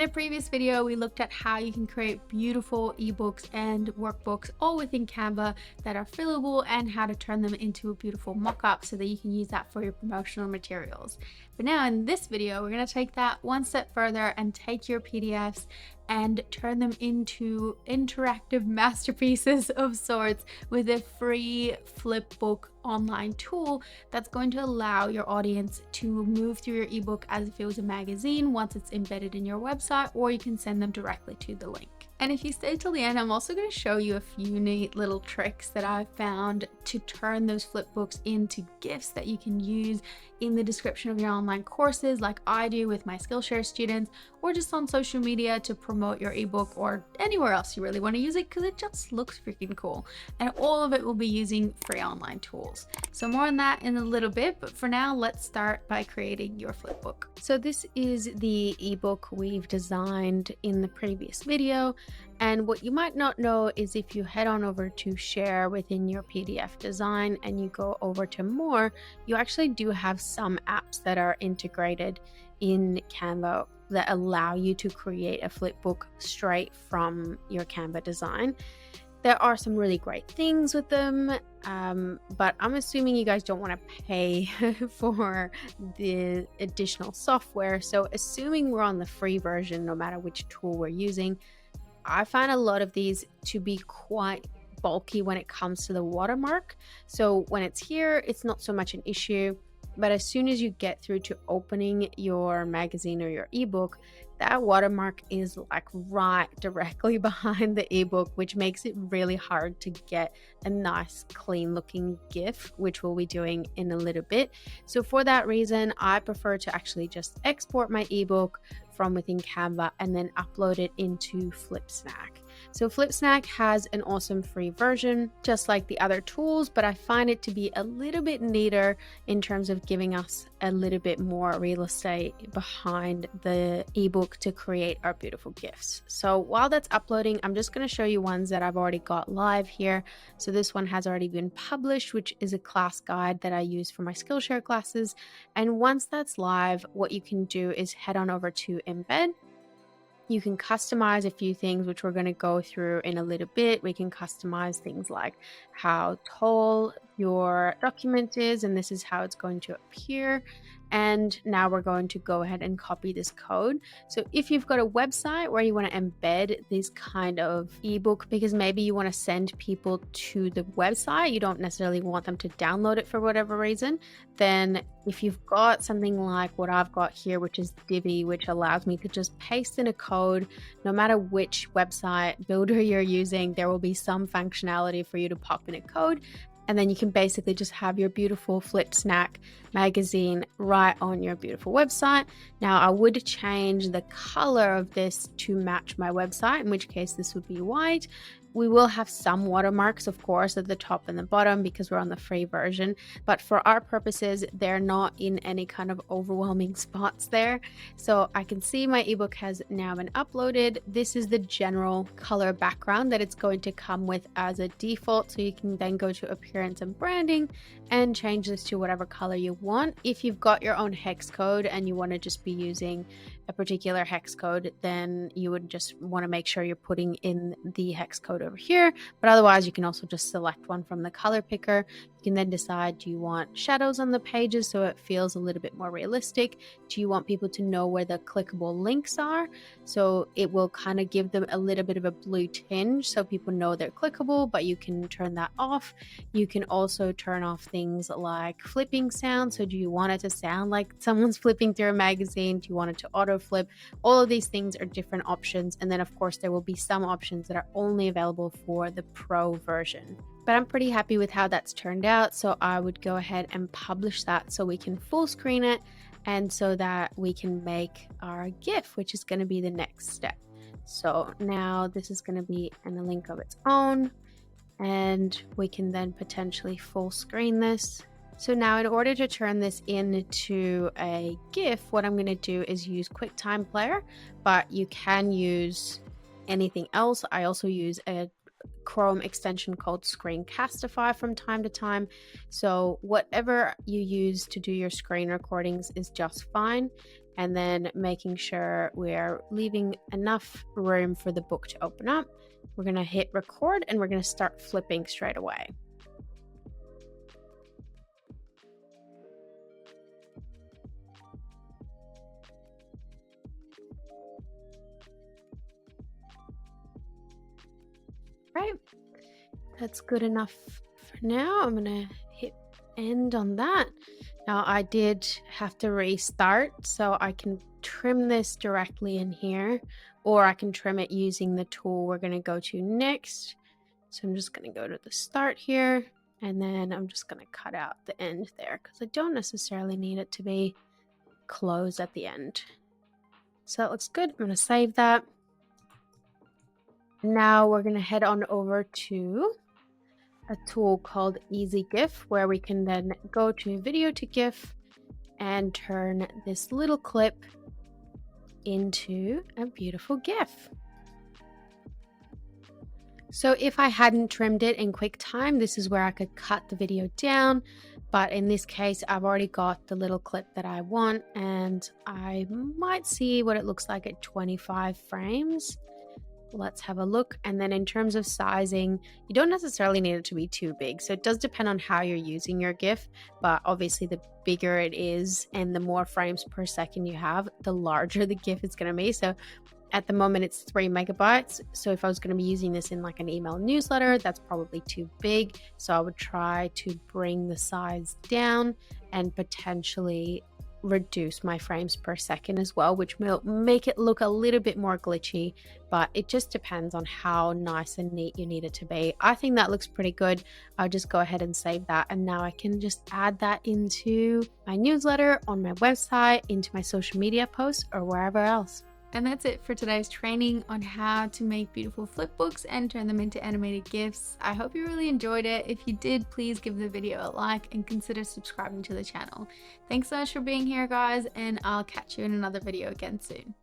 In a previous video, we looked at how you can create beautiful ebooks and workbooks all within Canva that are fillable and how to turn them into a beautiful mock-up so that you can use that for your promotional materials. But now in this video, we're going to take that one step further and take your PDFs and turn them into interactive masterpieces of sorts with a free Flipbook online tool that's going to allow your audience to move through your ebook as if it was a magazine once it's embedded in your website, or you can send them directly to the link. And if you stay till the end, I'm also going to show you a few neat little tricks that I've found to turn those flipbooks into GIFs that you can use in the description of your online courses like I do with my Skillshare students, or just on social media to promote your ebook or anywhere else you really want to use it because it just looks freaking cool. And all of it will be using free online tools. So more on that in a little bit, but for now, let's start by creating your flipbook. So this is the ebook we've designed in the previous video. And what you might not know is if you head on over to share within your PDF design and you go over to more, you actually do have some apps that are integrated in Canva that allow you to create a flipbook straight from your Canva design. There are some really great things with them, but I'm assuming you guys don't want to pay for the additional software. So assuming we're on the free version, no matter which tool we're using, I find a lot of these to be quite bulky when it comes to the watermark. So when it's here, it's not so much an issue, but as soon as you get through to opening your magazine or your ebook, that watermark is like right directly behind the ebook, which makes it really hard to get a nice clean looking GIF, which we'll be doing in a little bit. So for that reason, I prefer to actually just export my ebook from within Canva and then upload it into Flipsnack. So Flipsnack has an awesome free version, just like the other tools, but I find it to be a little bit neater in terms of giving us a little bit more real estate behind the ebook to create our beautiful GIFs. So while that's uploading, I'm just going to show you ones that I've already got live here. So this one has already been published, which is a class guide that I use for my Skillshare classes. And once that's live, what you can do is head on over to Embed. You can customize a few things, which we're going to go through in a little bit. We can customize things like how tall your document is, and this is how it's going to appear. And now we're going to go ahead and copy this code. So if you've got a website where you want to embed this kind of ebook, because maybe you want to send people to the website, you don't necessarily want them to download it for whatever reason, then if you've got something like what I've got here, which is Divi, which allows me to just paste in a code, no matter which website builder you're using, there will be some functionality for you to pop in a code. And then you can basically just have your beautiful Flipsnack magazine right on your beautiful website. Now, I would change the color of this to match my website, in which case this would be white. We will have some watermarks, of course, at the top and the bottom because we're on the free version. But for our purposes, they're not in any kind of overwhelming spots there. So I can see my ebook has now been uploaded. This is the general color background that it's going to come with as a default. So you can then go to appearance and branding and change this to whatever color you want. If you've got your own hex code and you want to just be using a particular hex code, then you would just want to make sure you're putting in the hex code over here. But otherwise, you can also just select one from the color picker. You can then decide, do you want shadows on the pages so it feels a little bit more realistic? Do you want people to know where the clickable links are? So it will kind of give them a little bit of a blue tinge so people know they're clickable, but you can turn that off. You can also turn off things like flipping sound. So do you want it to sound like someone's flipping through a magazine? Do you want it to auto flip? All of these things are different options. And then of course there will be some options that are only available for the pro version. But I'm pretty happy with how that's turned out. So I would go ahead and publish that so we can full screen it and so that we can make our GIF, which is going to be the next step. So now this is going to be in a link of its own, and we can then potentially full screen this. So now in order to turn this into a GIF, what I'm going to do is use QuickTime Player, but you can use anything else. I also use a Chrome extension called Screencastify from time to time. So whatever you use to do your screen recordings is just fine. and then making sure we're leaving enough room for the book to open up. We're going to hit record and we're going to start flipping straight away. Right, that's good enough for now. I'm going to hit end on that. Now I did have to restart, so I can trim this directly in here, or I can trim it using the tool we're going to go to next. So I'm just going to go to the start here, and then I'm just going to cut out the end there because I don't necessarily need it to be closed at the end. So that looks good. I'm going to save that. Now we're going to head on over to a tool called Easy GIF, where we can then go to video to GIF and turn this little clip into a beautiful GIF. So if I hadn't trimmed it in QuickTime, this is where I could cut the video down. But in this case, I've already got the little clip that I want, and I might see what it looks like at 25 frames. Let's have a look. And then in terms of sizing, you don't necessarily need it to be too big. So it does depend on how you're using your GIF, but obviously the bigger it is and the more frames per second you have, the larger the GIF is going to be. So at the moment it's 3 megabytes. So if I was going to be using this in like an email newsletter, that's probably too big. So I would try to bring the size down and potentially reduce my frames per second as well, which will make it look a little bit more glitchy, but it just depends on how nice and neat you need it to be. I think that looks pretty good. I'll just go ahead and save that, and now I can just add that into my newsletter, on my website, into my social media posts, or wherever else. And that's it for today's training on how to make beautiful flipbooks and turn them into animated GIFs. I hope you really enjoyed it. If you did, please give the video a like and consider subscribing to the channel. Thanks so much for being here, guys, and I'll catch you in another video again soon.